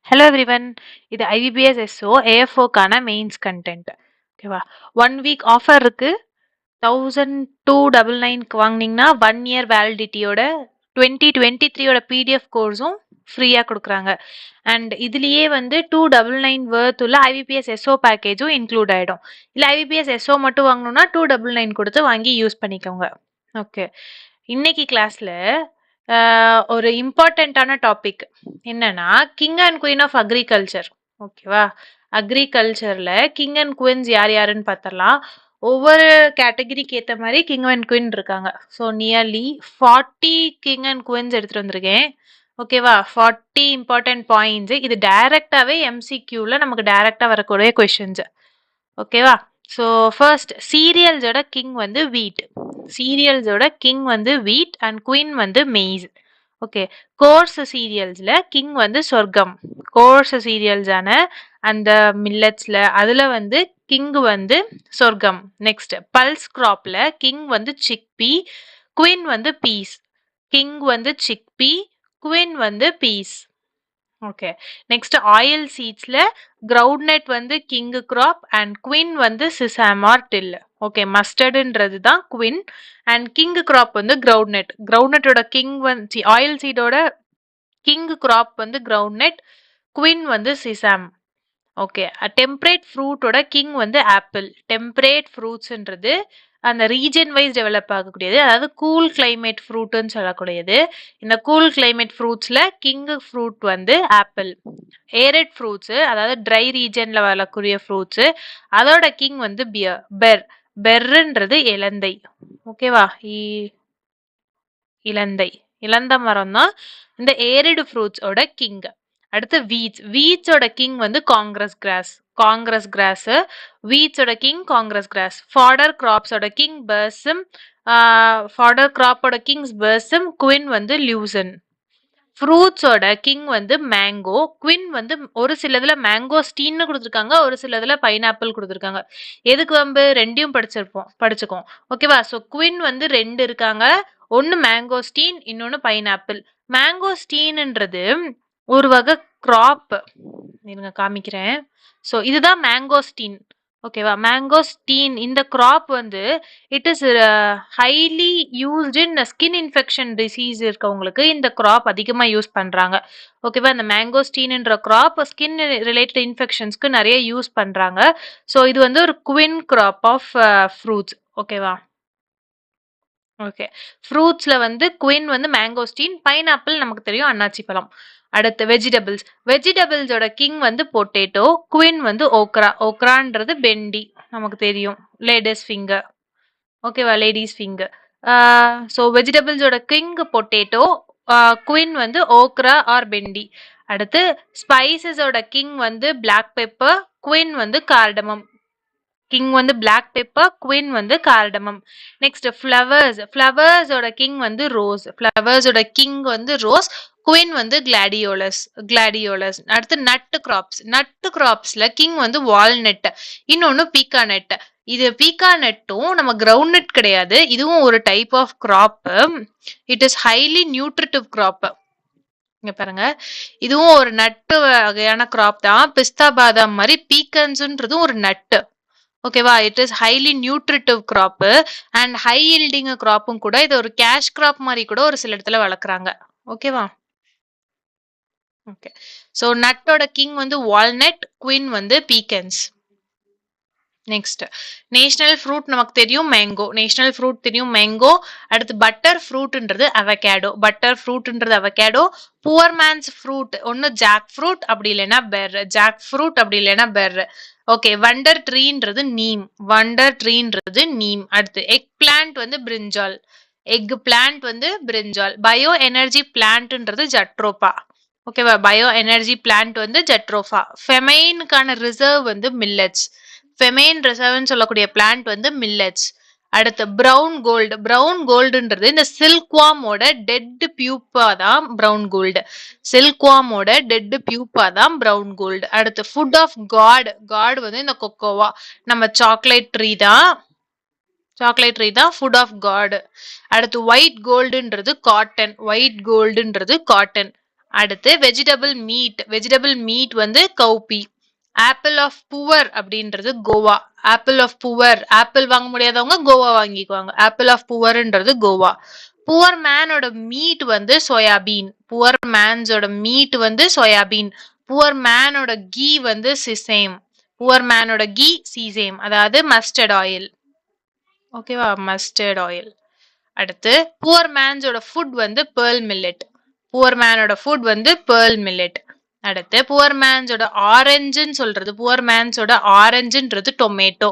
Hello everyone. இது IBPS SO AFOக்கான mains content. ஓகேவா? 1 week offer இருக்கு. 1299க்கு வாங்குனீங்கன்னா 1 இயர் வேலிடிட்டியோட 2023யோட பிடிஎஃப் கோர்ஸும் ஃப்ரீயா கொடுக்குறாங்க. அண்ட் இதுலயே வந்து 299 வர்த் உள்ள IBPS SO பேக்கேஜும் இன்க்ளூட் ஆயிடும். இல்ல IBPS SO மட்டும் வாங்கணும்னா 299 கொடுத்து வாங்கி யூஸ் பண்ணிக்கோங்க. ஓகே. இன்னைக்கு கிளாஸ்ல ஒரு இம்பார்ட்டண்ட்டான டாபிக் என்னன்னா king and queen of agriculture. ஓகேவா? அக்ரிகல்ச்சர்ல கிங் அண்ட் குயின்ஸ் யார் யாருன்னு பார்த்தரலாம். ஒவ்வொரு கேட்டகரிக்கு ஏத்த மாதிரி கிங் அண்ட் குயின் இருக்காங்க. So nearly 40 king and queens எடுத்துட்டு வந்திருக்கேன். ஓகேவா? 40 இம்பார்ட்டன்ட் பாயிண்ட்ஸ். இது டைரக்டாவே எம்சிக்யூல நமக்கு டைரக்டா வரக்கூடிய கொஸ்டின்ஸ். ஓகேவா? ஸோ ஃபர்ஸ்ட் சீரியல்ஸோட கிங் வந்து வீட். சீரியல்ஸோட கிங் வந்து வீட் அண்ட் குயின் வந்து மெய்ஸ். ஓகே. கோர்ஸ் சீரியல்ஸ்ல கிங் வந்து சொர்க்கம். கோர்ஸ் சீரியல்ஸான அந்த மில்லட்ஸ்ல அதுல வந்து கிங் வந்து சொர்க்கம். நெக்ஸ்ட் பல்ஸ் கிராப்ல கிங் வந்து சிக்பி, குயின் வந்து பீஸ். கிங் வந்து சிக்பி, குயின் வந்து பீஸ். ஓகே. நெக்ஸ்ட் ஆயில் சீட்ஸ்ல கிரவுண்ட்நட் வந்து கிங் கிராப் அண்ட் குயின் வந்து சிசாம் ஆர் டில். ஓகே. மஸ்டர்டுன்றது தான் குயின் அண்ட் கிங் கிராப் வந்து கிரவுண்ட்நட். கிரவுண்ட்நட்டோட கிங் வந்து ஆயில் சீடோட கிங் கிராப் வந்து கிரவுண்ட்நட், குயின் வந்து சிசாம். ஓகே. டெம்பரேட் ஃப்ரூட்டோட கிங் வந்து ஆப்பிள். டெம்பரேட் ஃப்ரூட்ஸ்ன்றது அந்த ரீஜன் வைஸ் டெவலப் ஆகக்கூடியது, அதாவது கூல் கிளைமேட் ஃப்ரூட்னு சொல்லக்கூடியது. இந்த கூல் கிளைமேட் ஃப்ரூட்ஸ்ல கிங் ஃப்ரூட் வந்து ஆப்பிள். ஏரட் ஃப்ரூட்ஸ் அதாவது ட்ரை ரீஜன்ல வளரக்கூடிய ஃப்ரூட்ஸ், அதோட கிங் வந்து பெர். பெர்ன்றது இலந்தை. ஓகேவா? இலந்தை இலந்த மரம் தான் இந்த ஏரிடு ஃப்ரூட்ஸோட கிங். அடுத்து வீட்ஸ். வீட்ஸோட கிங் வந்து காங்கிரஸ் கிராஸ். Congress grass. வீட்ஸோட கிங் காங்கிரஸ் கிராஸ். ஃபாடர் கிராப்ஸோட கிங் பர்சம். ஃபாடர் கிராப்போட கிங்ஸ் பர்சம். குயின் வந்து லியூசன். ஃப்ரூட்ஸோட கிங் வந்து மேங்கோ. குயின் வந்து ஒரு சிலதுல மேங்கோ ஸ்டீன்னு கொடுத்துருக்காங்க, ஒரு சிலதுல பைனாப்பிள் கொடுத்துருக்காங்க. எதுக்கு வம்பு? ரெண்டையும் படிச்சுக்கோம். ஓகேவா? ஸோ குயின் வந்து 2 இருக்காங்க. ஒன்னு மேங்கோஸ்டீன், இன்னொன்னு பைனாப்பிள். மேங்கோஸ்டீன்ன்றது ஒரு வகை கிராப். இருங்க காமிக்கிறேன். ஸோ இதுதான் மேங்கோஸ்டீன். ஓகேவா? மேங்கோஸ்டீன் இந்த கிராப் வந்து it is highly used in skin infection disease இருக்கவங்களுக்கு இந்த கிராப் அதிகமாக யூஸ் பண்றாங்க. ஓகேவா? இந்த மேங்கோஸ்டீன்ன்ற கிராப் ஸ்கின் ரிலேட்டட் இன்ஃபெக்ஷன்ஸ்க்கு நிறைய யூஸ் பண்றாங்க. ஸோ இது வந்து ஒரு குயின் கிராப் ஆஃப் ஃப்ரூட்ஸ். ஓகேவா? ஓகே. ஃப்ரூட்ஸ்ல வந்து குயின் வந்து மேங்கோஸ்டீன், பைனாப்பிள் நமக்கு தெரியும் அன்னாச்சி பழம். அடுத்து வெஜிடபிள்ஸ். வெஜிடபிள்ஸோட கிங் வந்து பொட்டேட்டோ, குயின் வந்து ஓக்ரா. ஓக்ரான்றது பெண்டி நமக்கு தெரியும், லேடிஸ் ஃபிங்கர். ஓகேவா? Ladies finger. ஸோ வெஜிடபிள்ஸோட கிங் பொட்டேட்டோ, குயின் வந்து ஓக்ரா ஆர் பெண்டி. அடுத்து ஸ்பைசஸோட கிங் வந்து பிளாக் பெப்பர், குயின் வந்து கார்டமம். கிங் வந்து பிளாக் பெப்பர், குயின் வந்து கார்டமம். Next flowers. ஃப்ளவர்ஸோட கிங் வந்து ரோஸ். ஃப்ளவர்ஸோட கிங் வந்து ரோஸ், குயின் வந்து கிளாடியோலஸ். கிளாடியோலஸ். அடுத்து நட்டு கிராப்ஸ். நட்டு கிராப்ஸ்ல கிங் வந்து வால்நட், இன்னொன்னு பீக்கா நட். இது பீக்கா நட்டும் நம்ம கிரவுண்ட் நட் கிடையாது, இதுவும் ஒரு type of crop. It is highly nutritive crop. இங்க பாருங்க, இதுவும் ஒரு நட்டு வகையான கிராப் தான். பிஸ்தா பாதாம் மாதிரி பீக்கன்ஸ்ன்றதும் ஒரு நட்டு. ஓகேவா? It is highly nutritive crop and high yielding கிராப்பும் கூட. இது ஒரு கேஷ் கிராப் மாதிரி கூட ஒரு சில இடத்துல வளர்க்குறாங்க. ஓகேவா? ஓகே. ஸோ நட்டோட கிங் வந்து வால்நட், குயின் வந்து பீக்கன்ஸ். நெக்ஸ்ட் நேஷனல் ஃப்ரூட் நமக்கு தெரியும் மேங்கோ. நேஷனல் ஃப்ரூட் தெரியும் மேங்கோ. அடுத்து பட்டர் ஃப்ரூட்ன்றது அவகேடோ. பட்டர் ஃப்ரூட்ன்றது அவகேடோ. புவர் மேன்ஸ் ஃப்ரூட் ஒன்னு ஜாக் ஃப்ரூட், அப்படி இல்லைன்னா பெர். ஜாக் ஃப்ரூட் அப்படி இல்லைன்னா பெர். ஓகே. வண்டர் ட்ரீன்றது நீம். வண்டர் ட்ரீன்றது நீம். அடுத்து எக் பிளான்ட் வந்து பிரிஞ்சால். எக் பிளான்ட் வந்து பிரிஞ்சால். பயோ எனர்ஜி பிளான்ட்ன்றது ஜட்ரோபா. ஓகேவா? பயோ எனர்ஜி பிளான்ட் வந்து ஜட்ரோபா. ஃபெமைனுக்கான ரிசர்வ் வந்து மில்லட்ஸ். ஃபெமைன் ரிசர்வ்னு சொல்லக்கூடிய பிளான்ட் வந்து மில்லட்ஸ். அடுத்து பிரவுன் கோல்டு. பிரவுன் கோல்டுன்றது இந்த சில்க்வாமோட டெட் பியூப்பா தான் பிரவுன் கோல்டு. சில்க்வாமோட டெட் பியூப்பா தான் பிரவுன் கோல்டு. அடுத்து ஃபுட் ஆஃப் காட். காட் வந்து இந்த கொக்கோவா. நம்ம சாக்லேட் ட்ரீ தான். சாக்லேட் ட்ரீ தான் ஃபுட் ஆஃப் காட். அடுத்து ஒயிட் கோல்டுன்றது காட்டன். ஒயிட் கோல்டுன்றது காட்டன். அடுத்து வெஜிடபிள் மீட் வந்து கௌபி. ஆப்பிள் ஆஃப் புவர் அப்படின்றது guava. Apple of poor, apple வாங்க முடியாதவங்க கோவா வாங்கிக்குவாங்க. ஆப்பிள் ஆஃப் புவர்ன்றது கோவா. புவர் மேனோட மீட் வந்து சோயாபீன். புவர் மேன்ஸோட மீட் வந்து சோயாபீன். புவர் மேனோட கீ வந்து சிசேம். புவர் மேனோட கீ சீசேம், அதாவது மஸ்டர்ட் ஆயில். ஓகேவா, மஸ்டர்ட் ஆயில். அடுத்து புவர் மேன்ஸோட ஃபுட் வந்து பேர்ல் மில்லட். புவர் மேனோட ஃபுட் வந்து பேர்ல் மில்லட். அடுத்து புவர் மேன்ஸோட ஆரஞ்சுன்னு சொல்றது, புவர் மேன்ஸோட ஆரஞ்சுன்றது டொமேட்டோ.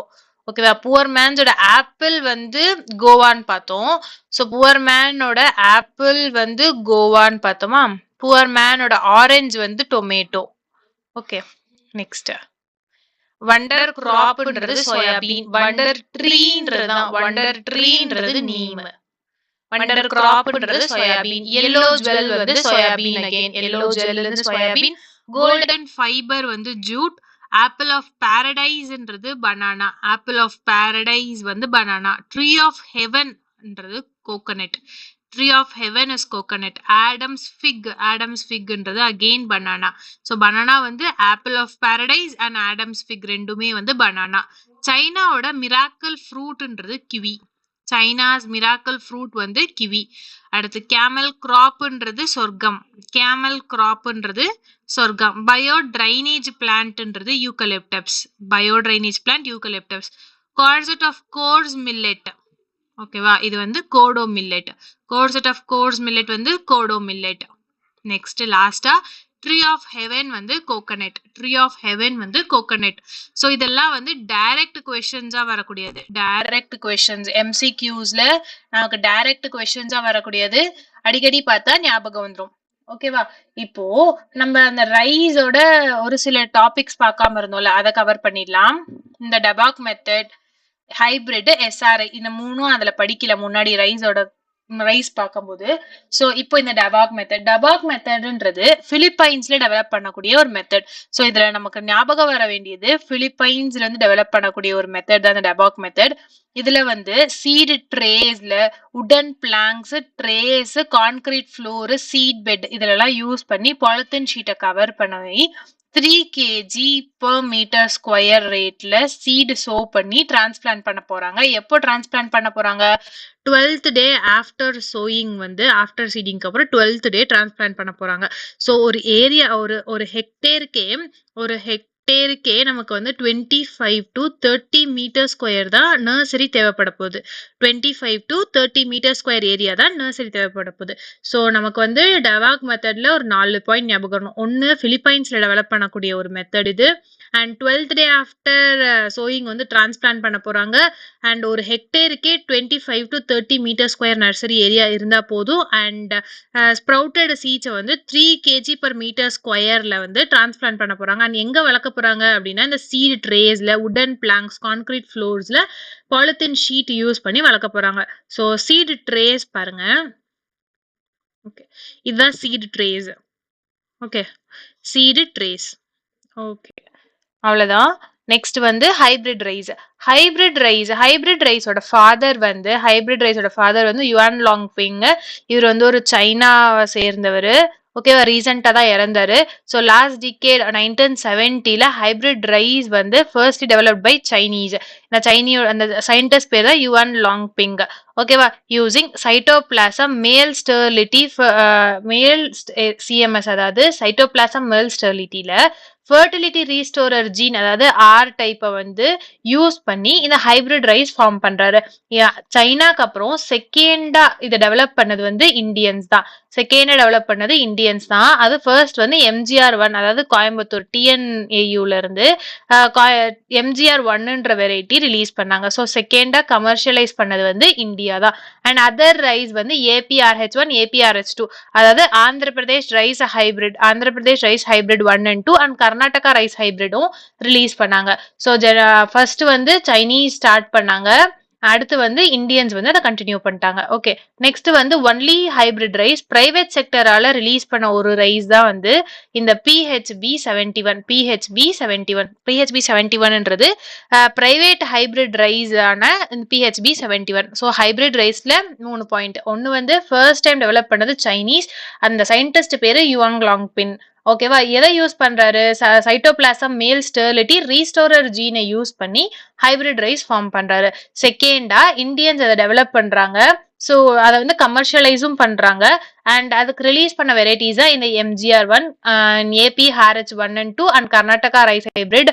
ஓகேவா, புவர் மேன்ஸோட ஆப்பிள் வந்து கோவான்னு பார்த்தோம். ஸோ புவர் மேனோட ஆப்பிள் வந்து கோவான்னு பார்த்தோமா. புவர் மேனோட ஆரஞ்சு வந்து டொமேட்டோ. ஓகே, நெக்ஸ்ட் வண்டர் கிராப்ன்றது சோயாபீன். வண்டர் ட்ரீன்றது தான், வண்டர் ட்ரீன்றது நீம். வண்டர் கிராப்ன்றது சோயாபீன். எல்லோ ஜுவல் வந்து சோயாபீன் அகைன். எல்லோ ஜுவல் வந்து சோயாபீன். கோல்டன் ஃபைபர் வந்து ஜூட். ஆப்பிள் ஆஃப் பாரடைஸ்ன்றது பனானா. ஆப்பிள் ஆஃப் பாரடைஸ் வந்து பனானா. ட்ரீ ஆஃப் ஹெவன்ன்றது coconut. Tree of heaven is coconut. Adam's ஃபிக்ன்றது அகெயின் பனானா. ஸோ பனானா வந்து apple of paradise and Adam's fig ரெண்டுமே வந்து banana. சைனாவோட miracle ஃப்ரூட்ன்றது கிவி. சைனாஸ் மிராக்கிள் ஃப்ரூட் வந்து கிவி. அடுத்து கேமல் கிராப்ன்றது சொர்க்கம். கேமல் கிராப்ன்றது சொர்க்கம். பயோ ட்ரைனேஜ் பிளான்ட்ன்றது eucalyptus. Bio drainage plant eucalyptus. Coarsest of coarse millet. ஓகேவா, இது வந்து kodo millet. Coarsest of coarse millet வந்து கோடோ மில்லெட். நெக்ஸ்ட் லாஸ்டா ட்ரீ ஆஃப் ஹெவன் வந்து கோகனட். ட்ரீ ஆஃப் ஹெவன் வந்து கோகனட். ஸோ இதெல்லாம் வந்து டைரக்ட் கொஸ்டின்ஸா வரக்கூடியது. டைரக்ட் கொஸ்டின்ஸ் எம்சிக்யூஸ்ல நமக்கு டைரக்ட் கொஸ்டின்ஸா வரக்கூடியது. அடிக்கடி பார்த்தா ஞாபகம் வந்துடும். ஓகேவா, இப்போ நம்ம அந்த ரைஸோட ஒரு சில டாபிக்ஸ் பார்க்காம இருந்தோம்ல, அதை கவர் பண்ணிடலாம். இந்த டபாக் மெத்தட், ஹைபிரிட், எஸ்ஆர்ஐ, இந்த மூணும் அதுல படிக்கல முன்னாடி ரைஸ் பார்க்கும்போது. ஸோ இப்போ இந்த டபாக் மெத்தட்ன்றது பிலிப்பைன்ஸ்ல டெவலப் பண்ணக்கூடிய ஒரு மெத்தட். ஸோ இதுல நமக்கு ஞாபகம் வர வேண்டியது பிலிப்பைன்ஸ்ல இருந்து டெவலப் பண்ணக்கூடிய ஒரு மெத்தட் தான் இந்த டபாக் மெத்தட். இதுல வந்து சீடு ட்ரேஸ்ல உடன் planks, trays, concrete floor, seed bed இதெல்லாம் யூஸ் பண்ணி பாலித்தீன் ஷீட்டை கவர் பண்ணி 3 kg per meter square ரேட்ல சீடு சோ பண்ணி டிரான்ஸ்பிளான்ட் பண்ண போறாங்க. எப்போ டிரான்ஸ்பிளான்ட் பண்ண போறாங்க? 12th டே ஆஃப்டர் சோயிங் வந்து ஆஃப்டர் சீடிங்க்கு அப்புறம் 12th டே டிரான்ஸ்பிளான்ட் பண்ண போறாங்க. ஸோ ஒரு ஏரியா ஒரு ஹெக்டேருக்கே நமக்கு வந்து 25 to 30 மீட்டர் ஸ்கொயர் தான் நர்சரி தேவைப்பட போகுது. 25 to 30 மீட்டர் ஸ்கொயர் ஏரியா தான் நர்சரி தேவைப்பட போகுது. ஸோ நமக்கு வந்து டபாக் மெத்தட்ல ஒரு 4 பாயிண்ட் ஞாபகம் வரணும். ஒன்று பிலிப்பைன்ஸ்ல டெவலப் பண்ணக்கூடிய ஒரு மெத்தட் இது. And 12th day after sowing வந்து டிரான்ஸ்பிளான்ட் பண்ண போறாங்க. அண்ட் ஒரு ஹெக்டேருக்கே 25 to 30 metre square nursery area இருந்தா போதும். அண்ட் ஸ்ப்ரவுட்டட் சீட்ஸை வந்து 3 kg per meter ஸ்கொயர்ல வந்து டிரான்ஸ்பிளான்ட் பண்ண போறாங்க. அண்ட் எங்க வளர்க்க போறாங்க அப்படின்னா இந்த சீடு ட்ரேஸ்ல, உடன் பிளாங்க்ஸ், கான்கிரீட் ஃப்ளோர்ஸ்ல பாலித்தீன் ஷீட் யூஸ் பண்ணி வளர்க்க போறாங்க. ஸோ சீடு ட்ரேஸ் பாருங்க. ஓகே, இதுதான் seed trays. Okay, seed trays. Okay, அவ்வளவுதான். நெக்ஸ்ட் வந்து ஹைபிரிட் ரைஸோட ஃபாதர் வந்து யுவான் லாங்பிங். இவர் வந்து ஒரு சைனாவை சேர்ந்தவர். ஓகேவா, ரீசெண்டா தான் இறந்தாரு. ஸோ லாஸ்ட் டிகேட் 1970ல ஹைபிரிட் ரைஸ் வந்து ஃபர்ஸ்ட் டெவலப்ட் பை சைனீஸ். அந்த சயின்டிஸ்ட் பேர் தான் யுவான் லாங்பிங். ஓகேவா, யூசிங் சைட்டோபிளாசம் மேல் சிஎம்எஸ், அதாவது சைட்டோபிளாசம் மேல் ஸ்டெரிலிட்டியில ஃபர்டிலிட்டி ரீஸ்டோரர் ஜீன், அதாவது ஆர் டைப்பை வந்து யூஸ் பண்ணி இந்த ஹைபிரிட் ரைஸ் ஃபார்ம் பண்றாரு. சைனாக்கு அப்புறம் செகண்டா இதை டெவலப் பண்ணது வந்து இந்தியன்ஸ் தான். அது ஃபர்ஸ்ட் வந்து எம்ஜிஆர் 1, அதாவது கோயம்புத்தூர் டிஎன்ஏயூல இருந்து எம்ஜிஆர் 1ன்ற வெரைட்டி ரிலீஸ் பண்ணாங்க. ஸோ செகண்டா கமர்ஷியலைஸ் பண்ணது வந்து இந்தியா தான். அண்ட் அதர் ரைஸ் வந்து APRH1, APRH2, அதாவது Andhra Pradesh rice hybrid 1 and 2 and Karnataka rice ஹைபிரிடும் ரிலீஸ் பண்ணாங்க. ஸோ ஃபர்ஸ்ட் வந்து சைனீஸ் ஸ்டார்ட் பண்ணாங்க. அடுத்து வந்து இந்தியன்ஸ் வந்து அதை கண்டினியூ பண்ணிட்டாங்க. ஓகே. நெக்ஸ்ட் வந்து ஒன்லி ஹைபிரிட் ரைஸ் பிரைவேட் செக்டரால ரிலீஸ் பண்ண ஒரு ரைஸ் தான் வந்து இந்த PHB 71 பிரைவேட் ஹைபிரிட் ரைஸ் ஆன PHB 71. ஸோ ஹைபிரிட் ரைஸ்ல 3 பாயிண்ட். ஒன்னு வந்து ஃபர்ஸ்ட் டைம் டெவலப் பண்ணது சைனீஸ். அந்த சயின்டிஸ்ட் பேரு யுவாங் லாங்பின். ஓகேவா? எதை யூஸ் பண்றாரு? சைட்டோபிளாசம் மேல் ஸ்டெரிலிட்டி ரீஸ்டோரர் ஜீனை யூஸ் பண்ணி ஹைபிரிட் ரைஸ் ஃபார்ம் பண்றாரு. செகண்டா இந்தியன்ஸ் அதை டெவலப் பண்றாங்க. ஸோ அதை வந்து கமர்ஷியலைஸும் பண்றாங்க. அண்ட் அதுக்கு ரிலீஸ் பண்ண வெரைட்டிஸ் தான் இந்த MGR1, AP RH1 and 2 and Karnataka rice hybrid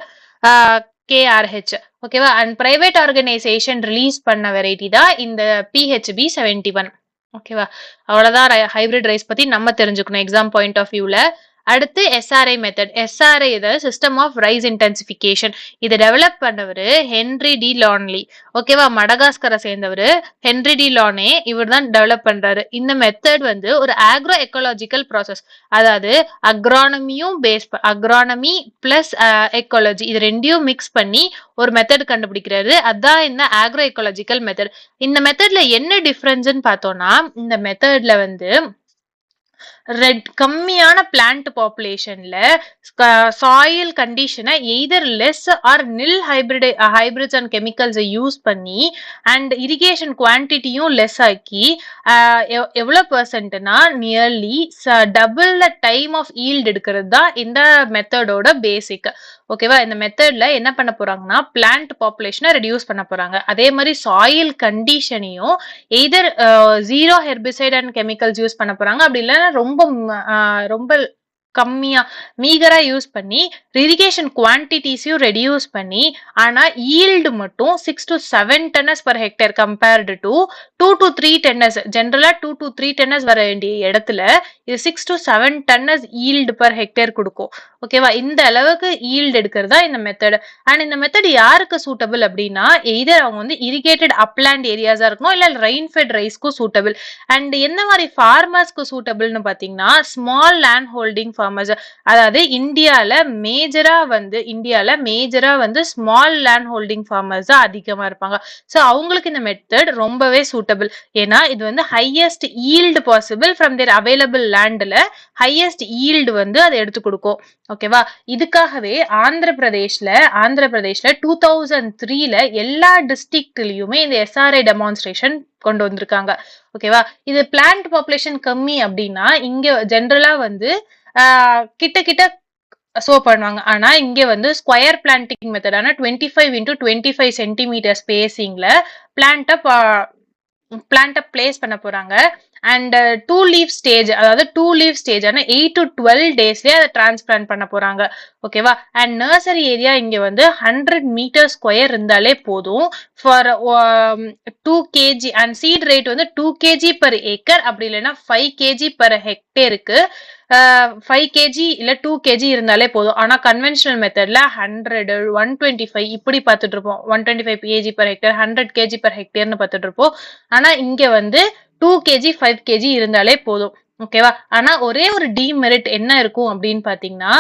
KRH. ஓகேவா? அண்ட் பிரைவேட் ஆர்கனைசேஷன் ரிலீஸ் பண்ண வெரைட்டி தான் இந்த PHB 71. ஓகேவா? அவ்வளவுதான் ஹைபிரிட் ரைஸ் பத்தி நம்ம தெரிஞ்சுக்கணும் எக்ஸாம் பாயிண்ட் ஆஃப் வியூல. அடுத்து SRI method. SRI system of rice intensification. இதை டெவலப் பண்ணவர் ஹென்ரி டி லான்லி. ஓகேவா? மடகாஸ்கரை சேர்ந்தவர் ஹென்ரி டி லானே. இவர் தான் டெவலப் பண்றாரு. இந்த மெத்தட் வந்து ஒரு ஆக்ரோ எக்கோலாஜிக்கல் ப்ராசஸ். அதாவது அக்ரானமி பிளஸ் எக்காலஜி இது ரெண்டையும் மிக்ஸ் பண்ணி ஒரு மெத்தட் கண்டுபிடிக்கிறாரு. அதான் இந்த ஆக்ரோ எக்கோலாஜிக்கல் மெத்தட். இந்த மெத்தட்ல என்ன டிஃபரன்ஸ்ன்னு பார்த்தோம்னா, இந்த மெத்தட்ல வந்து கம்மியான பிளான்ட் பாப்புலேஷன்ல சாயில் கண்டிஷனை either less or nil hybrids and கெமிக்கல்ஸை யூஸ் பண்ணி அண்ட் இரிகேஷன் குவான்டிட்டியும் லெஸ் ஆக்கி எவ்வளவு பெர்சென்ட்னா nearly double the time of yield எடுக்கிறது தான் இந்த மெத்தடோட பேசிக். ஓகேவா? இந்த மெத்தட்ல என்ன பண்ண போறாங்கன்னா பிளான்ட் பாப்புலேஷனை ரெடியூஸ் பண்ண போறாங்க. அதே மாதிரி சாயில் கண்டிஷனையும் either zero herbicide and chemicals use பண்ண போறாங்க. அப்படி இல்லைன்னா ரொம்ப கம்மியா மீகரா யூஸ் பண்ணி இரிகேஷன் குவான்டிட்டிஸையும் ரெடியூஸ் பண்ணி ஆனா ஈல்டு மட்டும் 6 to 7 tonnes per hectare compared to 2 to 3 tonnes. ஜென்ரலா 2 to 3 டன்னஸ் வர வேண்டிய இடத்துல இது 6 to 7 tonnes yield per hectare கொடுக்கும். ஓகேவா? இந்த அளவுக்கு ஈல்டு எடுக்கிறதா இந்த மெத்தட். அண்ட் இந்த மெத்தட் யாருக்கு சூட்டபிள் அப்படின்னா எய்தர் அவங்க வந்து இரிகேட்டட் அப்லாண்ட் ஏரியாஸா இருக்கணும் இல்ல ரெயின்ஃபெட் ரைஸ்க்கும் சூட்டபிள். அண்ட் எந்த மாதிரி ஃபார்மர்ஸ்க்கு சூட்டபிள்னு பாத்தீங்கன்னா ஸ்மால் லேண்ட் ஹோல்டிங் ஃபார்மர்ஸ். அதாவது இந்தியால மேஜரா வந்து ஸ்மால் லேண்ட் ஹோல்டிங் ஃபார்மர்ஸ் தான் அதிகமா இருப்பாங்க. சோ அவங்களுக்கு இந்த மெத்தட் ரொம்பவே சூட்டபிள். ஏன்னா இது வந்து highest yield possible from their available லேண்ட்ல ஹையஸ்ட் ஈல்டு வந்து அதை எடுத்து கொடுக்கும். ஓகேவா? இதுக்காகவே ஆந்திர பிரதேஷ்ல 2003ல எல்லா டிஸ்ட்ரிக்ட்லயுமே இந்த SRI டெமான்ஸ்ட்ரேஷன் கொண்டு வந்திருக்காங்க. ஓகேவா? இது பிளான்ட் பாப்புலேஷன் கம்மி அப்படின்னா இங்க ஜென்ரலா வந்து கிட்ட சோ பண்ணுவாங்க. ஆனா இங்க வந்து ஸ்கொயர் பிளான்டிங் மெத்தடான 25 into 25 சென்டிமீட்டர் ஸ்பேசிங்ல பிளான்ட பிளேஸ் பண்ண போறாங்க. அண்ட் 2 லீஃப் ஸ்டேஜ், அதாவது 2 லீஃப் ஸ்டேஜ் ஆனா 8 to 12 டேஸ்லயே அதை டிரான்ஸ்பிளான்ட் பண்ண போறாங்க. ஓகேவா? அண்ட் நர்சரி ஏரியா இங்க வந்து 100 மீட்டர் ஸ்கொயர் இருந்தாலே போதும் for 2 kg. And seed rate வந்து 2 kg per acre அப்படி இல்லைன்னா 5 kg per hectareக்கு 5 kg இல்ல 2 kg இருந்தாலே போதும். ஆனா கன்வென்ஷனல் மெத்தட்ல 100, 125 இப்படி பார்த்துட்டு இருப்போம். 125 kg per hectare, 100 kg per hectareன்னு பார்த்துட்டு இருப்போம். ஆனா இங்க வந்து 2 kg 5 kg இருந்தாலே போதும். ஓகேவா? ஆனா ஒரே ஒரு டிமெரிட் என்ன இருக்கும் அப்படின்னு பாத்தீங்கன்னா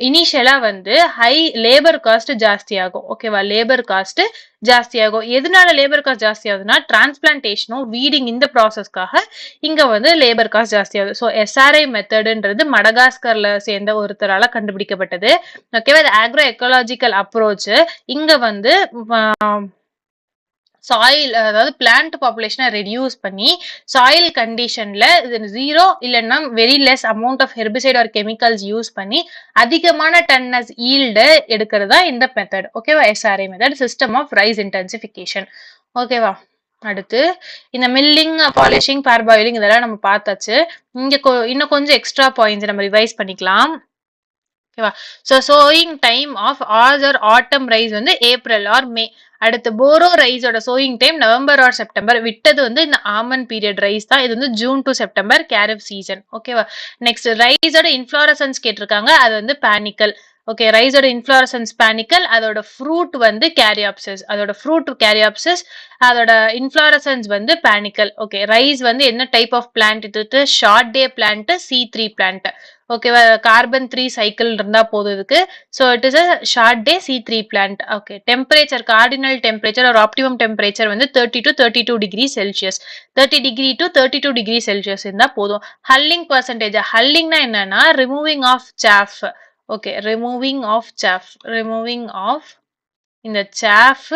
இனிஷியலா வந்து ஹை லேபர் காஸ்ட் ஜாஸ்தி ஆகும். ஓகேவா? லேபர் காஸ்ட் ஜாஸ்தி ஆகும். எதனால லேபர் காஸ்ட் ஜாஸ்தி ஆகுதுன்னா டிரான்ஸ்பிளான்டேஷனும் வீடிங் இந்த ப்ராசஸ்க்காக இங்க வந்து லேபர் காஸ்ட் ஜாஸ்தி ஆகுது. ஸோ SRI மெத்தடுன்றது மடகாஸ்கர்ல சேர்ந்த ஒருத்தரால கண்டுபிடிக்கப்பட்டது. ஓகேவா? இது ஆக்ரோ எக்கோலாஜிக்கல் அப்ரோச். இங்க வந்து சாயில், அதாவது பிளான்ட் பாப்புலேஷனை ரெடியூஸ் பண்ணி சாயில் கண்டிஷன்ல ஜீரோ இல்லைன்னா very less amount of herbicide or chemicals use பண்ணி அதிகமான டன்னஸ் ஈல்டு எடுக்கிறதா இந்த மெத்தட். ஓகேவா? SRI method, system of rice intensification. ஓகேவா? அடுத்து இந்த மில்லிங், பாலிஷிங், பார்பாயிலிங் இதெல்லாம் நம்ம பார்த்தாச்சு. இங்க இன்னும் கொஞ்சம் எக்ஸ்ட்ரா பாயிண்ட்ஸ் நம்ம ரிவைஸ் பண்ணிக்கலாம். ஓகேவா? So sowing time of or autumn rice வந்து ஏப்ரல் ஆர் மே. அடுத்து போரோ ரைஸோட sowing time November or September. விட்டது வந்து இந்த ஆமன் பீரியட் ரைஸ் தான். இது வந்து June to September kharif season. ஓகேவா? நெக்ஸ்ட் ரைஸோட இன்ஃப்ளாரசன்ஸ் கேட்டிருக்காங்க. அது வந்து பானிக்கல். Okay, ரைஸோட inflorescence பானிக்கல். அதோட ஃப்ரூட் வந்து கேரியாப்சிஸ். அதோட இன்ஃப்ளாரசன்ஸ் வந்து பானிக்கல். ஓகே, ரைஸ் வந்து என்ன டைப் ஆஃப் பிளான்ட்? இது short day plant, C3 plant. ஓகேவா கார்பன் 3 சைக்கிள் இருந்தா போதும் இதுக்கு. So it is a short day C3 plant. Okay temperature cardinal temperature ஒரு ஆப்டிமம் டெம்பரேச்சர் வந்து 30 to 32 degree Celsius 30 degree to 32 degree Celsius இருந்தா போதும். Hulling percentage ஹல்லிங்னா என்னன்னா removing of chaff. Okay removing of இந்த சாஃப்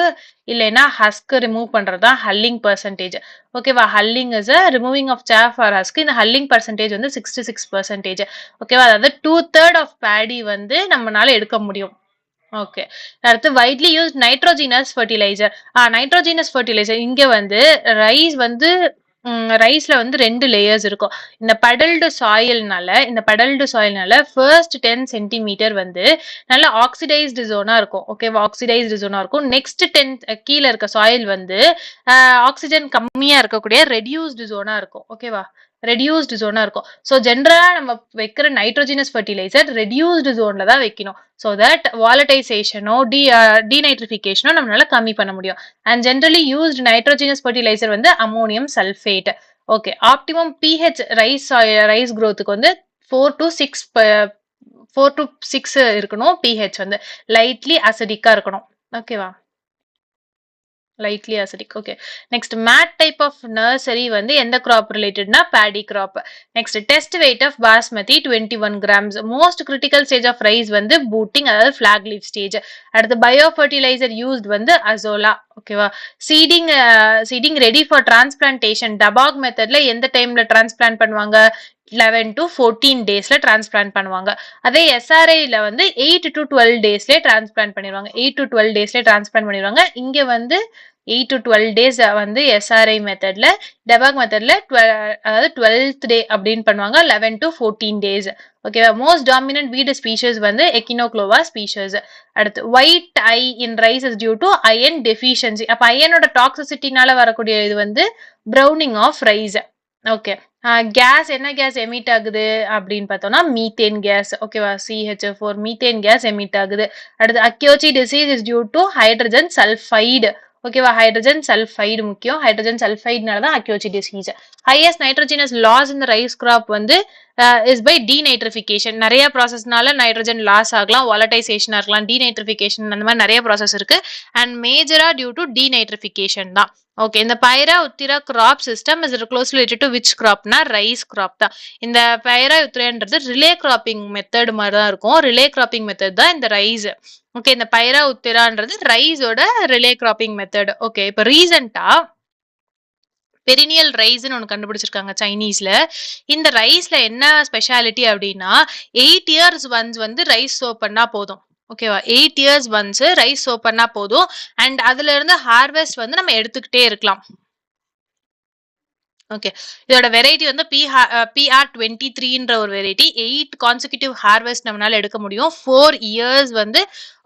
இல்லைன்னா ஹஸ்க் ரிமூவ் பண்றதா hulling percentage. ஓகேவா hulling is removing of chaff or husk. இந்த ஹல்லிங் பர்சன்டேஜ் வந்து 66%. ஓகேவா அதாவது 2/3 ஆஃப் பேடி வந்து நம்மளால எடுக்க முடியும். ஓகே அடுத்து widely use nitrogenous fertiliser. Nitrogenous fertiliser இங்க வந்து ரைஸ்ல வந்து 2 லேயர்ஸ் இருக்கும். இந்த படல்டு சாயில்னால ஃபர்ஸ்ட் 10 சென்டிமீட்டர் வந்து நல்ல ஆக்சிடைஸ்டு ஜோனா இருக்கும். ஓகேவா ஆக்சிடைஸ்டு ஜோனா இருக்கும். நெக்ஸ்ட் 10 கீழே இருக்க சாயில் வந்து ஆக்சிஜன் கம்மியா இருக்கக்கூடிய ரெடியூஸ்டு ஜோனா இருக்கும். ஓகேவா ரெடியூஸ்டு ஜோனா இருக்கும். ஸோ ஜென்ரலா நம்ம வைக்கிற நைட்ரோஜினஸ் ஃபர்டிலைசர் ரெடியூஸ்டு ஜோன்ல தான் வைக்கணும். ஸோ தட் வாலடைசேஷனோ டீநைட்ரிஃபிகேஷனோ நம்மளால கம்மி பண்ண முடியும். And generally used nitrogenous fertiliser வந்து ammonium sulphate. Okay optimum pH rice growthக்கு வந்து 4 to 6 இருக்கணும். பிஹெச் வந்து லைட்லி அசிடிக்கா இருக்கணும். ஓகேவா lightly acidic. Okay next mat type of nursery வந்து எந்த கிராப் ரிலேட்டட்னா paddy crop. Next test weight of Basmati 21 grams. Most critical stage of rice வந்து பூட்டிங் அதாவது ஃபிளாக் லீஃப் ஸ்டேஜ். அடுத்து பயோ ஃபர்டிலைசர் யூஸ்ட் வந்து அசோலா. ஓகேவா seeding ready for transplantation. Dapog மெத்தட்ல எந்த டைம்ல டிரான்ஸ்பிளான்ட் பண்ணுவாங்க 11 to 14 டேஸ்ல டிரான்ஸ்பிளான்ட் பண்ணுவாங்க. அதே எஸ்ஆர்ஐல வந்து 8 to 12 டேஸ்லயே டிரான்ஸ்பிளான்ட் பண்ணிடுவாங்க. 8 to 12 டேஸ்லயே டிரான்ஸ்பிளான்ட் பண்ணிடுவாங்க. இங்க வந்து 8 to 12 டேஸ் வந்து எஸ்ஆர்ஐ மெத்தட்ல. டெபாக் மெத்தட்ல அதாவது 12th டே அப்படின்னு பண்ணுவாங்க 11 to 14 டேஸ். ஓகேவா மோஸ்ட் டாமினன்ட் வீடு ஸ்பீஷஸ் வந்து எக்கினோக்ளோவா ஸ்பீஷஸ். அடுத்து white eye in rice is due to iron deficiency. அப்ப அயனோட டாக்ஸிசிட்டினால வரக்கூடிய இது வந்து browning of rice. Okay gas என்ன கேஸ் எமிட் ஆகுது அப்படின்னு பார்த்தோம்னா மீத்தேன் கேஸ். ஓகேவா CH4 மீத்தேன் கேஸ் எமிட் ஆகுது. அடுத்து akiochi disease is due to hydrogen sulphide. ஓகேவா ஹைட்ரஜன் சல்ஃபைடு முக்கியம். ஹைட்ரஜன் சல்ஃபைடுனால தான் akiochi disease. Highest nitrogenous loss இந்த ரைஸ் கிராப் வந்து இஸ் பை டீநைட்ரிஃபிகேஷன். நிறைய ப்ராசஸ்னால நைட்ரோஜன் லாஸ் ஆகலாம். வாலடைசேஷனா இருக்கலாம் டீநைட்ரிஃபிகேஷன் அந்த மாதிரி நிறைய ப்ராசஸ் இருக்கு. அண்ட் மேஜரா டியூ டு டீநைட்ரிஃபிகேஷன் தான். ஓகே இந்த paira utera crop system is close related to which கிராப்னா ரைஸ் கிராப் தான். இந்த பைரா உத்திரான்றது ரிலே கிராப்பிங் மெத்தட் மாதிரி தான் இருக்கும். ரிலே கிராப்பிங் மெத்தட் தான் இந்த ரைஸ். ஓகே இந்த பைரா உத்திரான்றது ரைஸோட ரிலே கிராப்பிங் மெத்தட். ஓகே இப்போ ரீசெண்டா பெரினியல் ரைஸ்ன்னு ஒன்று கண்டுபிடிச்சிருக்காங்க சைனீஸ்ல. இந்த ரைஸ்ல என்ன ஸ்பெஷாலிட்டி அப்படின்னா 8 years ஒன்ஸ் வந்து ரைஸ் சோ பண்ணா போதும். ஓகேவா 8 years ஒன்ஸ் ரைஸ் சோ பண்ணா போதும். அண்ட் அதுல இருந்து ஹார்வெஸ்ட் வந்து நம்ம எடுத்துக்கிட்டே இருக்கலாம். ஓகே இதோட வெரைட்டி வந்து PR23ன்ற ஒரு வெரைட்டி. 8 கான்சிக்யூட்டிவ் ஹார்வெஸ்ட் நம்மளால எடுக்க முடியும். 4 years வந்து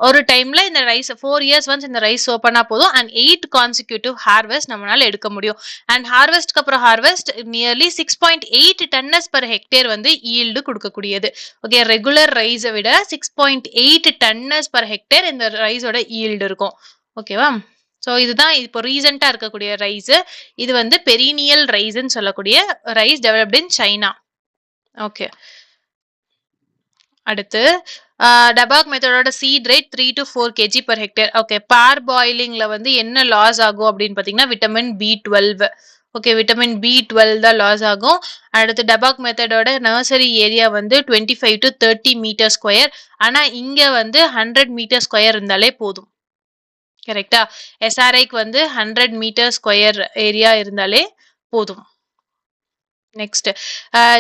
ஒரு டைம்ல இந்த ரைஸ் 4 years ஒன்ஸ் இந்த ரைஸ் சோ பண்ணா போதும். அண்ட் 8 கான்சிக்யூட்டிவ் ஹார்வெஸ்ட் நம்மளால எடுக்க முடியும். அண்ட் ஹார்வெஸ்ட்க்கு அப்புறம் harvest nearly 6.8 tons per hectare வந்து ஈல்டு கொடுக்கக்கூடியது. ஓகே ரெகுலர் ரைஸை விட 6.8 tons per hectare இந்த ரைஸோட ஈல்டு இருக்கும். ஓகேவா ஸோ இதுதான் இப்போ ரீசெண்டா இருக்கக்கூடிய ரைஸ். இது வந்து பெரினியல் ரைஸ்ன்னு சொல்லக்கூடிய rice developed in China. Okay அடுத்து டபாக் மெத்தடோட seed rate 3 to 4 kg per hectare. Okay பார் பாயிலிங்ல வந்து என்ன லாஸ் ஆகும் அப்படின்னு பாத்தீங்கன்னா vitamin B12. Okay vitamin B12 தான் லாஸ் ஆகும். அடுத்து டபாக் மெத்தடோட நர்சரி ஏரியா வந்து 25 to 30 மீட்டர் ஸ்கொயர். ஆனா இங்க வந்து 100 மீட்டர் ஸ்கொயர் இருந்தாலே போதும். கரெக்டா எஸ்ஆர்ஐக்கு வந்து 100 மீட்டர் ஸ்கொயர் ஏரியா இருந்தாலே போதும். Next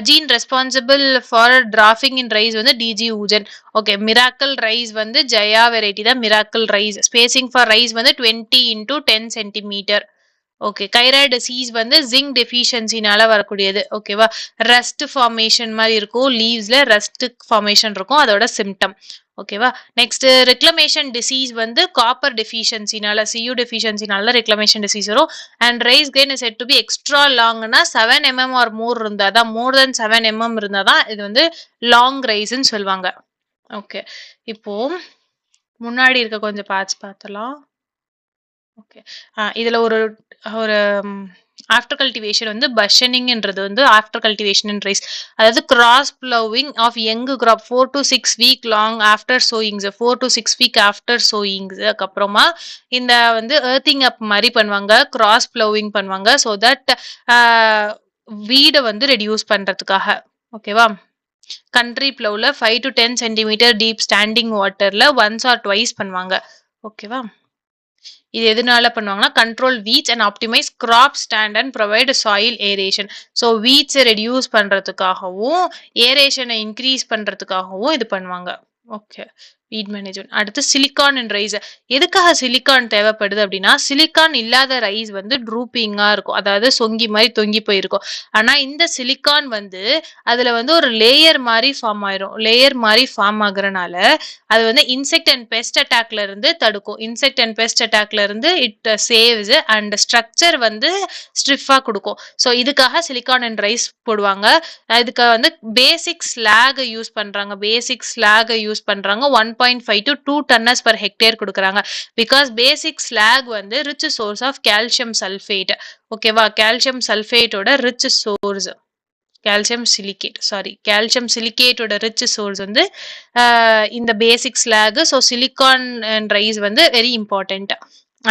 gene responsible for dwarfing in rice வந்து Dee Geo Woo Gen. Okay miracle rice வந்து ஜெயா வெரைட்டி தான் miracle rice. Spacing for rice வந்து 20 into 10 சென்டிமீட்டர். ஓகே கைராய்டு டிசீஸ் வந்து ஜிங்க் டெஃபிஷியன்சினால வரக்கூடியது. ஓகேவா ரஸ்ட் ஃபார்மேஷன் மாதிரி இருக்கும். லீவ்ஸ்ல ரஸ்ட் ஃபார்மேஷன் இருக்கும் அதோட சிம்டம். ஓகேவா நெக்ஸ்ட் ரெக்ளமேஷன் டிசீஸ் வந்து காப்பர் டெஃபிஷியன்சினால CU டெஃபிஷியன்சினால ரெக்ளமேஷன் டிசீஸ் வரும். And rice grain is set to be extra லாங்னா 7 mm ஆர் மோர் இருந்தாதான் மோர் தென் 7 mm இருந்தாதான் இது வந்து லாங் ரைஸ்ன்னு சொல்லுவாங்க. ஓகே இப்போ முன்னாடி இருக்க கொஞ்சம் பார்ட்ஸ் பார்த்தலாம். ஓகே இதுல ஒரு ஒரு ஆஃப்டர் கல்டிவேஷன் வந்து பஷனிங்ன்றது வந்து ஆஃப்டர் கல்டிவேஷன் இன் ரைஸ், அதாவது cross ploughing of young crop 4 to 6 week long after sowings, 4 to 6 week after sowings. அதுக்கப்புறமா இந்த வந்து எர்த்திங் அப் மாதிரி பண்ணுவாங்க, கிராஸ் ப்ளவிங் பண்ணுவாங்க, ஸோ தட் வீடை வந்து ரெடியூஸ் பண்றதுக்காக. ஓகேவா? கண்ட்ரி ப்ளவ்ல 5 to 10 சென்டிமீட்டர் டீப் ஸ்டாண்டிங் வாட்டர்ல ஒன்ஸ் ஆர் ட்வைஸ் பண்ணுவாங்க. ஓகேவா? இது எதனால பண்ணுவாங்கன்னா control weeds and optimise crop stand and provide soil aeration. So வீட்ஸை reduce பண்றதுக்காகவும் ஏரேஷனை increase பண்றதுக்காகவும் இது பண்ணுவாங்க. ஓகே, வீட் மேனேஜ்மெண்ட். அடுத்து சிலிக்கான் அண்ட் ரைஸ். எதுக்காக சிலிக்கான் தேவைப்படுது அப்படின்னா, சிலிக்கான் இல்லாத ரைஸ் வந்து ட்ரூப்பிங்கா இருக்கும், அதாவது சொங்கி மாதிரி தொங்கி போயிருக்கும். ஆனா இந்த சிலிக்கான் வந்து அதுல வந்து ஒரு லேயர் மாதிரி ஃபார்ம் ஆயிரும். லேயர் மாதிரி ஃபார்ம் ஆகுறனால அது வந்து இன்செக்ட் அண்ட் பெஸ்ட் அட்டாக்ல இருந்து தடுக்கும். இன்செக்ட் அண்ட் பெஸ்ட் அட்டாக்ல இருந்து இட் சேவ்ஸ் அண்ட் ஸ்ட்ரக்சர் வந்து ஸ்ட்ரிஃபா கொடுக்கும். ஸோ இதுக்காக சிலிக்கான் அண்ட் ரைஸ் போடுவாங்க. இதுக்கு வந்து பேசிக் ஸ்லாக் யூஸ் பண்றாங்க. பேசிக் ஸ்லாக் யூஸ் பண்றாங்க. 1.5 to 2 டன்னஸ் per ஹெக்டேர் கொடுக்குறாங்க. பிகாஸ் பேசிக் ஸ்லாக் வந்து rich source of calcium sulphate. ஓகேவா? கால்சியம் சல்ஃபேட்டோட rich source. Calcium silicate, sorry, calcium சிலிகேட்டோட ரிச் சோர்ஸ் வந்து இந்த basic slag. So silicon and rice வந்து வெரி இம்பார்ட்டன்ட்.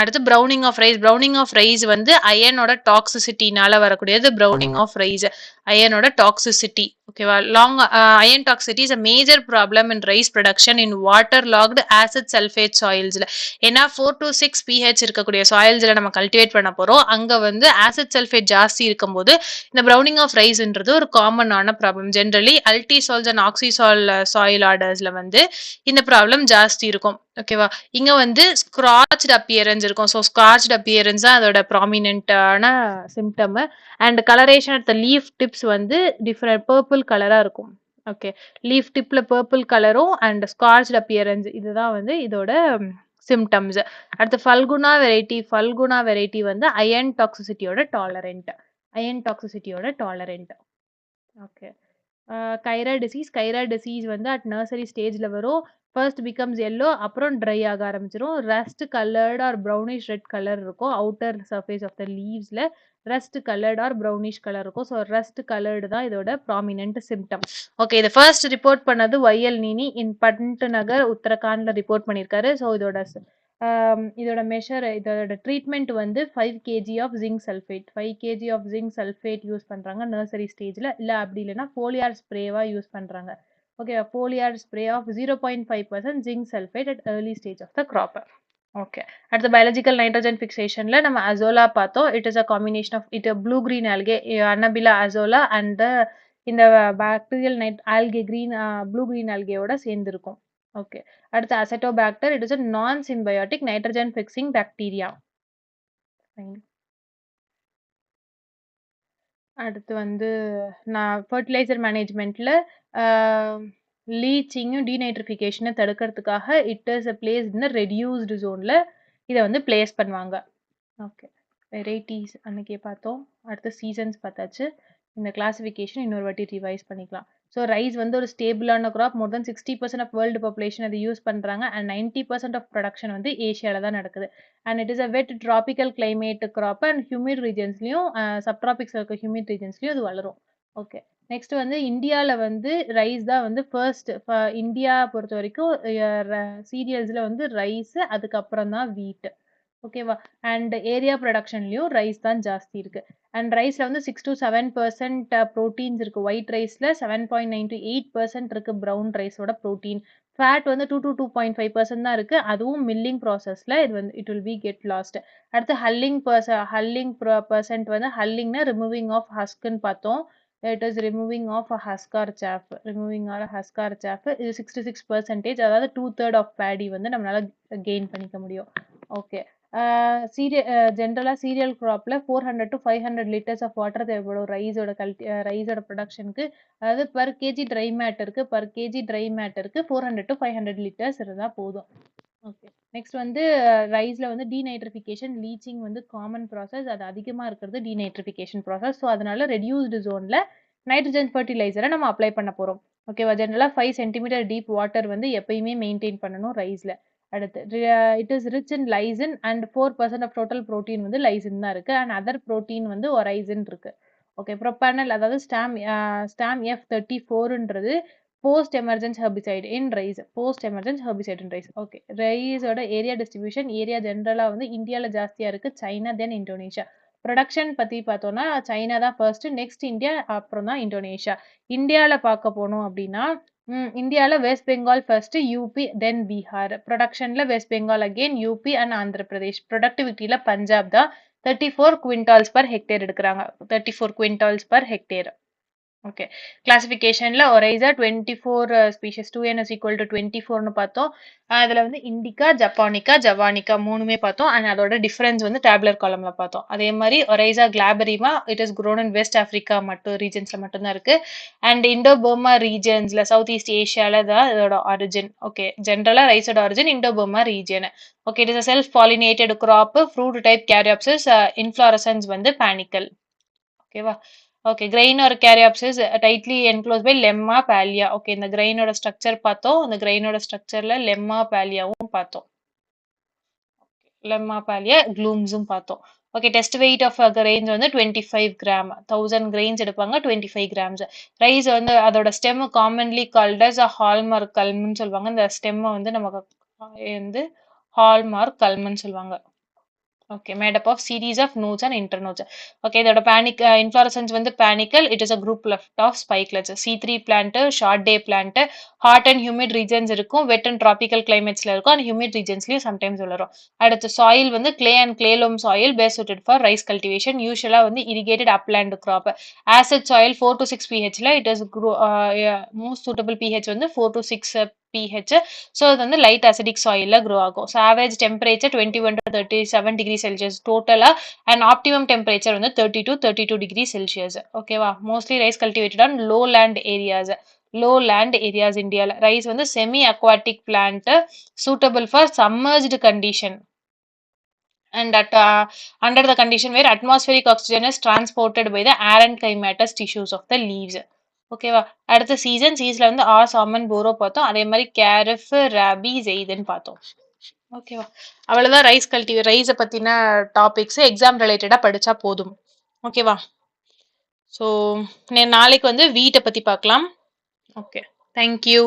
அடுத்து browning of rice. Browning of rice வந்து அயனோட டாக்ஸிசிட்டினால வரக்கூடியது ப்ரௌனிங் ஆஃப் ரைஸ். அயனோட டாக்ஸிசிட்டி. ஓகேவா? Long iron toxicity is a major problem in rice production in water logged acid sulphate சாயில்ஸ்ல. ஏன்னா 4 to 6 pH இருக்கக்கூடிய சாயில்ஸ்ல நம்ம கல்டிவேட் பண்ண போறோம். அங்க வந்து ஆசிட் சல்ஃபேட் ஜாஸ்தி இருக்கும்போது இந்த ப்ரௌனிங் ஆஃப் ரைஸ்ன்றது ஒரு காமனான ப்ராப்ளம். ஜென்ரலி அல்டிசால்ஸ் அண்ட் ஆக்சிசால் சாயில் ஆர்டர்ஸ்ல வந்து இந்த ப்ராப்ளம் ஜாஸ்தி இருக்கும். ஓகேவா? இங்க வந்து ஸ்கிராச்ட் அப்பியரன்ஸ் இருக்கும். ஸோ ஸ்கார்ச்ட் அப்பியரன்ஸ் தான் அதோட ப்ராமினென்ட்டான symptom. And colouration at the leaf tips வந்து டிஃப்ரெண்ட் பர்பிள் கலரா இருக்கும். ஓகே, லீஃப் டிப்ல பர்பிள் கலரும் அண்ட் ஸ்கார்ச்ட் அப்பியரன்ஸ், இதுதான் வந்து இதோட சிம்டம்ஸ். அடுத்து ஃபல்குனா வெரைட்டி. ஃபல்குனா வெரைட்டி வந்து அயன் டாக்ஸிசிட்டியோட டாலரண்ட். அயன் டாக்ஸிசிட்டியோட tolerant. Okay. Khaira disease. Khaira disease வந்து அட் நர்சரி ஸ்டேஜ்ல வரும். ஃபர்ஸ்ட் பிகம்ஸ் எல்லோ, அப்புறம் ட்ரை ஆக ஆரம்பிச்சிடும். Rust coloured or brownish red colour இருக்கும் அவுட்டர் சர்ஃபேஸ் ஆஃப் த லீவ்ஸ்ல. Rust coloured or brownish colour இருக்கும். ஸோ ரஸ்ட் கலர்டு தான் இதோட ப்ராமினென்ட் சிம்டம். ஓகே, இதை ஃபர்ஸ்ட் ரிப்போர்ட் பண்ணது ஒய்எல் நீனி இன் பண்ட் நகர் உத்தரகாண்ட்ல ரிப்போர்ட் பண்ணியிருக்காரு. ஸோ இதோட மெஷர், இதோட ட்ரீட்மெண்ட் வந்து 5 kg of zinc sulphate. 5 kg of zinc sulphate use பண்றாங்க நர்சரி ஸ்டேஜ்ல. இல்ல அப்படி இல்லைன்னா ஃபோலியார் ஸ்ப்ரேவா யூஸ் பண்றாங்க. Okay, foliar spray of 0.5% zinc sulphate at early stage of the crop. Okay, அடுத்த பயாலஜிக்கல் நைட்ரஜன் ஃபிக்சேஷன்ல நம்ம அசோலா பார்த்தோம். It is a combination of it blue green algae anabaena azolla and இந்த bacterial algae green blue green ஆல்கேயோட சேர்ந்து இருக்கும். Okay, அடுத்து acetobacter. It is a non-symbiotic nitrogen fixing bacteria. அடுத்து வந்து நான் ஃபர்டிலைசர் மேனேஜ்மெண்ட்ல லீச்சிங்கும் டீநைட்ரிஃபிகேஷனை தடுக்கிறதுக்காக it is a place in reduced ஜோன்ல இதை வந்து பிளேஸ் பண்ணுவாங்க. ஓகே, வெரைட்டிஸ் அன்னைக்கே பார்த்தோம். அடுத்து சீசன்ஸ் பார்த்தாச்சு. இந்த கிளாசிஃபிகேஷன் இன்னொரு வாட்டி ரிவைஸ் பண்ணிக்கலாம். ஸோ ரைஸ் வந்து ஒரு ஸ்டேபிளான crop. More than 60% of world population அதை யூஸ் பண்ணுறாங்க. அண்ட் 90% ஆஃப் ப்ரொடக்ஷன் வந்து ஏஷியாவில் தான் நடக்குது. And it is a wet tropical climate crop. And humid ரீஜன்ஸ்லையும் சப்ட்ராபிக்ஸ் இருக்க ஹியூமிட் ரீஜன்ஸ்லையும் அது வளரும். ஓகே, நெக்ஸ்ட் வந்து இந்தியாவில் வந்து ரைஸ் தான் வந்து ஃபர்ஸ்ட். இந்தியா பொறுத்த வரைக்கும் சீரியல்ஸில் வந்து ரைஸ், அதுக்கப்புறம் தான் வீட். ஓகேவா? அண்ட் ஏரியா ப்ரொடக்ஷன்லையும் ரைஸ் தான் ஜாஸ்தி இருக்கு. அண்ட் ரைஸ்ல வந்து 6 to 7% ப்ரோட்டீன்ஸ் இருக்கு. ஒயிட் ரைஸ்ல 7.9 to 8% இருக்கு ப்ரௌன் ரைஸோட ப்ரோட்டீன். ஃபேட் வந்து 2 to 2.5% தான் இருக்கு. அதுவும் மில்லிங் ப்ராசஸ்ல இது வந்து it will be get lost. அடுத்து ஹல்லிங் பர்சன்ட் வந்து ஹல்லிங்னா ரிமூவிங் ஆஃப் ஹஸ்க்னு பார்த்தோம். It is removing of husk or chaff. Removing or husk or chaff இது 66%. அதாவது 2/3 ஆஃப் பேடி வந்து நம்மளால கெயின் பண்ணிக்க முடியும். ஓகே, ஜென்ரலாக சீரியல் கிராப்ல 400 to 500 லிட்டர்ஸ் ஆஃப் வாட்டர் தேவைப்படும் ரைஸோட ப்ரொடக்ஷனுக்கு. அதாவது பர் கேஜி ட்ரை மேட்டருக்கு 400 to 500 லிட்டர்ஸ் இருந்தால் போதும். ஓகே, நெக்ஸ்ட் வந்து ரைஸ்ல வந்து டீநைட்ரிஃபிகேஷன் லீச்சிங் வந்து காமன் ப்ராசஸ். அது அதிகமாக இருக்கிறது டீநைட்ரிஃபிகேஷன் ப்ராசஸ். ஸோ அதனால ரெடியூஸ்டு ஜோன்ல நைட்ரஜன் ஃபர்டிலைசரை நம்ம அப்ளை பண்ண போகிறோம். ஓகேவா? ஜென்ரலாக 5 cm டீப் வாட்டர் வந்து எப்பயுமே மெயின்டைன் பண்ணணும் ரைஸ்ல. அடுத்து it is rich in lysine and 4% of total protein வந்து லைசின் தான் இருக்கு அண்ட் அதர் ப்ரோட்டீன் வந்து ஒரைசின் இருக்கு. ஓகே, ப்ரொபானல் அதாவது ஸ்டாம் F34ன்றது post emergence herbicide in rice. Post emergence herbicide in rice. Okay, ரைஸோட ஏரியா டிஸ்ட்ரிபியூஷன் ஏரியா ஜென்ரலா வந்து இந்தியாவில் ஜாஸ்தியா இருக்கு, சைனா தென் இந்தோனேஷியா. ப்ரொடக்ஷன் பத்தி பார்த்தோம்னா சைனா தான் ஃபர்ஸ்ட், நெக்ஸ்ட் இந்தியா, அப்புறம் தான் இந்தோனேஷியா. இந்தியாவில் பார்க்க போனோம் அப்படின்னா இந்தியாவில் west Bengal first, UP then Bihar. ப்ரொடக்ஷன்ல west Bengal again, UP and Andhra Pradesh. ப்ரொடக்டிவிட்டியில பஞ்சாப் தான் 34 குவிண்டால்ஸ் பர் ஹெக்டேர் எடுக்கிறாங்க. 34 குவிண்டால்ஸ் பர் ஹெக்டேர். ஓகே, கிளாசிஃபிகேஷன்ல oryza 24 species 2n is equal to 24னு பார்த்தோம். அதில் வந்து இண்டிகா, ஜப்பானிக்கா, ஜவானிக்கா மூணுமே பார்த்தோம் அண்ட் அதோட டிஃபரன்ஸ் வந்து டேப்லர் காலம்ல பார்த்தோம். அதே மாதிரி oryza glaberrima it is grown in west Africa மட்டும் ரீஜன்ஸ்ல மட்டும்தான் இருக்கு அண்ட் இண்டோபர்மா ரீஜன்ஸ்ல சவுத் ஈஸ்ட் ஏஷியால தான் இதோட ஆரிஜின். ஓகே, ஜென்ரலா ரைஸோட origin Indo Burma region. Okay, it is self pollinated crop, fruit type caryopsis, inflorescence வந்து பானிக்கல். ஓகேவா? ஓகே, கிரெயின் ஒரு caryopsis tightly enclose by lemma palea. Okay, இந்த கிரெயினோட ஸ்ட்ரக்சர் பார்த்தோம். இந்த கிரெயினோட ஸ்ட்ரக்சர்ல லெம்மா பாலியாவும் பார்த்தோம். லெம்மா பாலியா க்ளூம்ஸும் பார்த்தோம். Okay, test weight of grains வந்து 25 கிராம். 1000 கிரெயின்ஸ் எடுப்பாங்க, 25 கிராம்ஸ். ரைஸ் வந்து அதோட stem commonly called as hallmark கல்ம்னு சொல்லுவாங்க. இந்த ஸ்டெம்மை வந்து நமக்கு வந்து ஹால்மார்க் கல்ம்னு சொல்லுவாங்க. Okay, made up of series of nodes and internodes. Okay, இதோட inflorescence வந்து panicle. It is a group left of spikelets. C3 plant, short day plant, hot and humid regions இருக்கும், wet and tropical climatesல இருக்கும் and humid regionsலயும் sometimes வளரும். அடுத்து soil வந்து clay and clay loam soil best suited for rice cultivation. Usually வந்து irrigated upland crop. Acid soil 4 to 6 pHல it is most suitable pH வந்து 4 to 6 pH. So அது வந்து light acidic சாயிலில் grow ஆகும். So average temperature 21 to 37 degree Celsius டோட்டலாக and optimum temperature வந்து 30 to 32 degree Celsius. ஓகேவா? Mostly rice cultivated on low land areas. Low land areas இந்தியாவில் rice வந்து semi aquatic plant suitable for submerged condition and under the condition where atmospheric oxygen is transported by the air and climatous tissues of the leaves. ஓகேவா? அடுத்த சீசன்ல வந்து சாமன் போரோ பார்த்தோம். அதே மாதிரி கேரஃப், ராபி, ஜெய்துன்னு பார்த்தோம். ஓகேவா? அவ்வளவுதான் ரைஸை பத்தின டாபிக்ஸ் எக்ஸாம் ரிலேட்டடா படிச்சா போதும். ஓகேவா? ஸோ நாளைக்கு வந்து வீட்டை பத்தி பார்க்கலாம். Okay, thank you.